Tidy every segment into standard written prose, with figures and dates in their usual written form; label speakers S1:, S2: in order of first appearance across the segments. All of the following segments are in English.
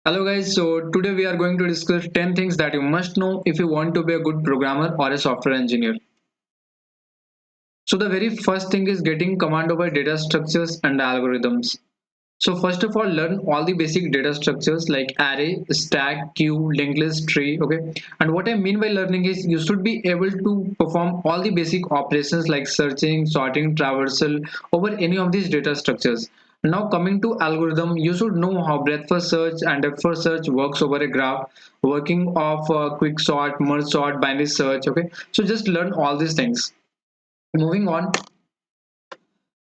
S1: Hello guys, so today we are going to discuss 10 things that you must know if you want to be a good programmer or a software engineer. So the very first thing is getting command over data structures and algorithms. So first of all, learn all the basic data structures like array, stack, queue, linked list, tree, okay? And what I mean by learning is you should be able to perform all the basic operations like searching, sorting, traversal over any of these data structures. Now coming to algorithm, you should know how breadth first search and depth first search works over a graph, working of quick sort, merge sort, binary search, okay? So just learn all these things. Moving on,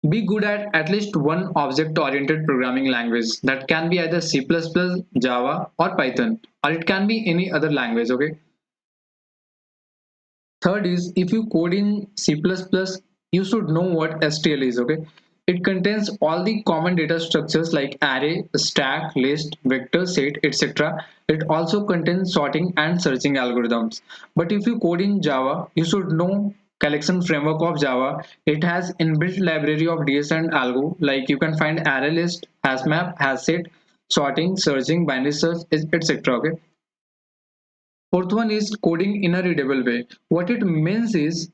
S1: be good at least one object-oriented programming language that can be either C++, Java, or Python, or it can be any other language. Okay. Third is if you code in C++, you should know what STL is. Okay. It contains all the common data structures like array, stack, list, vector, set, etc. It also contains sorting and searching algorithms. But if you code in Java, you should know collection framework of Java. It has inbuilt library of DS and algo, like you can find array list, hash map, hash set, sorting, searching, binary search, etc. Okay. Fourth one is coding in a readable way. What it means is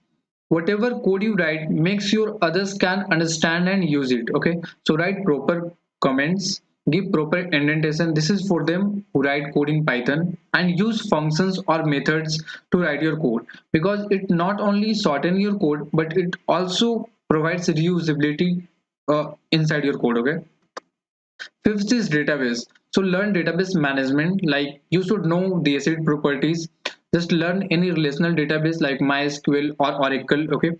S1: whatever code you write, make sure others can understand and use it. Okay, so write proper comments, give proper indentation. This is for them who write code in Python, and use functions or methods to write your code, because it not only shorten your code but it also provides reusability inside your code. Okay. Fifth is database. So learn database management, like you should know the asset properties. Just learn any relational database like MySQL or Oracle. Okay.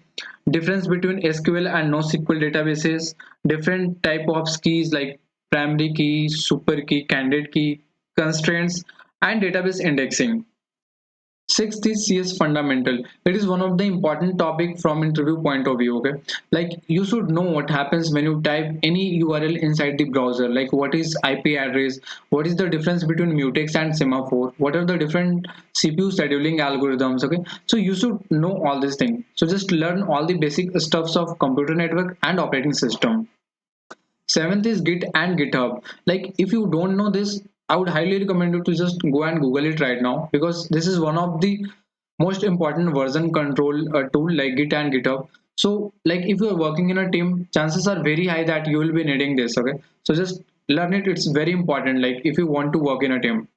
S1: Difference between SQL and NoSQL databases. Different type of keys like primary key, super key, candidate key, constraints, and database indexing. Sixth is CS fundamental. It is one of the important topic from interview point of view. Okay, like you should know what happens when you type any URL inside the browser. Like what is IP address? What is the difference between mutex and semaphore? What are the different CPU scheduling algorithms? Okay, so you should know all these things. So just learn all the basic stuffs of computer network and operating system. Seventh is Git and GitHub. Like if you don't know this, I would highly recommend you to just go and Google it right now, because this is one of the most important version control tool like Git and GitHub. So like if you are working in a team, chances are very high that you will be needing this. Okay, so just learn it. It's very important. Like if you want to work in a team.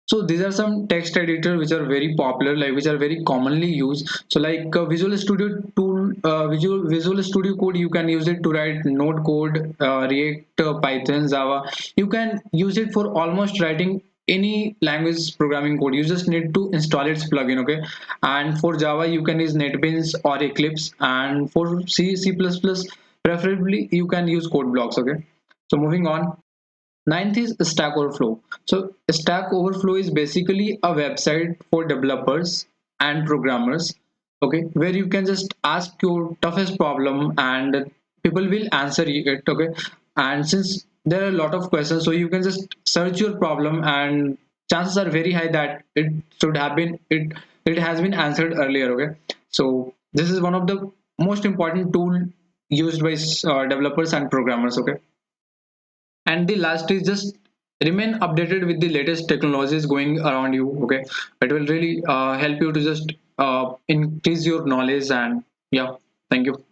S1: So these are some text editors which are very popular, like which are very commonly used. So like Visual Studio tool, Visual Studio Code, you can use it to write Node code, React, Python, Java. You can use it for almost writing any language programming code. You just need to install its plugin, okay? And for Java, you can use NetBeans or Eclipse, and for C++, preferably you can use code blocks, okay? So moving on. Ninth is Stack Overflow. So Stack Overflow is basically a website for developers and programmers, okay, where you can just ask your toughest problem and people will answer it, okay. And since there are a lot of questions, so you can just search your problem and chances are very high that it should have been it has been answered earlier, okay. So this is one of the most important tool used by developers and programmers, okay. And the last is just remain updated with the latest technologies going around you. Okay, it will really help you to just increase your knowledge. And yeah, thank you.